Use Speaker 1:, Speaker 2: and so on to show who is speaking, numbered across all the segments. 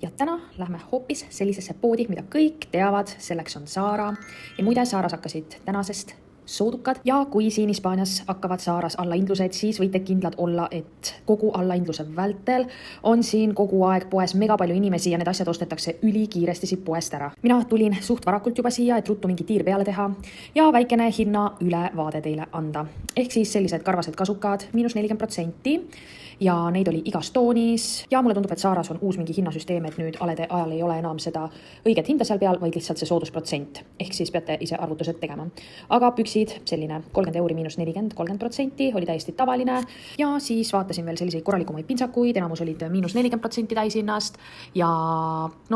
Speaker 1: Ja täna lähme hoopis sellisesse poodi, mida kõik teavad, selleks on Zara. Ja muide, Zaras hakkasid tänasest soodukad. Ja kui siin Hispaanias hakkavad Zaras allahindlused, siis võite kindlad olla, et kogu allahindluse vältel on siin kogu aeg poes mega palju inimesi ja need asjad ostetakse ülikiiresti siit poest ära. Mina tulin suht varakult juba siia, et ruttu mingi tiir peale teha ja väikene hinna ülevaade teile anda. Ehk siis sellised karvased kasukad, –40%. Ja neid oli igas toonis ja mulle tundub, et Zaras on uus mingi hinnasüsteem, et nüüd alede ajal ei ole enam seda õiget hinda seal peal, vaid lihtsalt see soodusprotsent. Ehk siis peate ise arvutused tegema. Aga püksid selline 30 euri –40, 30% oli täiesti tavaline. Ja siis vaatasin veel selliseid korralikumaid pintsakuid, enamus olid –40% täishinnast. Ja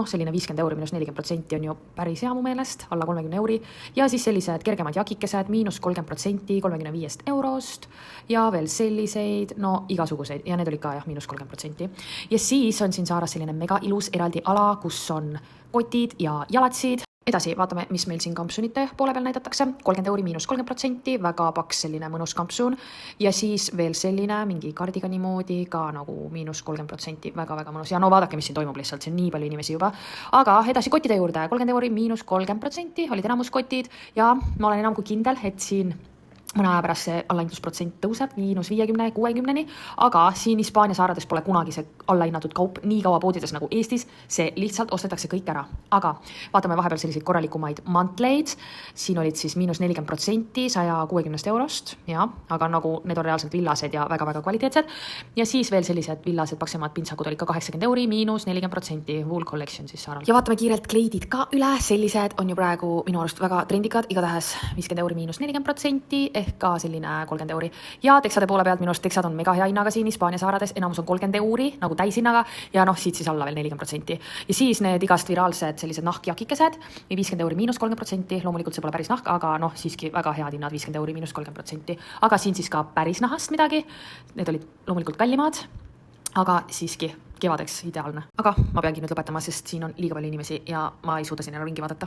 Speaker 1: selline 50 euri –40% on ju päris hea mu meelest, alla 30 euri. Ja siis sellised kergemad jakikesed, –30%, 35 eurost. Ja veel selliseid, igasuguseid. Ja need olid ka –30%. Ja siis on siin Zaras selline mega ilus eraldi ala, kus on kotid ja jalatsid. Edasi vaatame, mis meil siin kampsunite poole peal näidatakse. 30 euri –30%, väga paks selline mõnus kampsun. Ja siis veel selline mingi kardigani moodi ka nagu –30%, väga-väga mõnus. Ja vaadake, mis siin toimub lihtsalt, see on nii palju inimesi juba. Aga edasi kottide juurde, 30 euri –30%, olid enamus kotid ja ma olen enam kui kindel, et siin mõne aja pärast see allahindlusprotsent tõuseb –50, –60, aga siin Hispaania saarades pole kunagi see allahinnatud kaup nii kaua poodides nagu Eestis, see lihtsalt ostetakse kõik ära. Aga vaatame vahepeal selliseid korralikumaid mantleid, siin olid siis –40% 160 eurost, aga nagu need on reaalselt villased ja väga-väga kvaliteetsed. Ja siis veel sellised villased paksemad pintsakud olid ka 80 euri –40%, Wool Collection siis Zaral. Ja vaatame kiirelt kleidid ka üle, sellised on ju praegu minu arust väga trendikad, igatahes 50 euri –40%, ehk ka selline 30 euri. Ja teksade poole pealt minu arust teksad on mega hea hinnaga siin Hispaania saarades, enamus on 30 euri nagu täishinnaga ja siit siis alla veel 40%. Ja siis need igast viraalsed sellised nahkjakikesed, 50 euri –30%, loomulikult see pole päris nahk, aga siiski väga head hinnad, 50 euri –30%. Aga siin siis ka päris nahast midagi, need olid loomulikult kallimad, aga siiski kevadeks ideaalne. Aga ma peangi nüüd lõpetama, sest siin on liiga palju inimesi ja ma ei suuda siin enam ringi vaadata.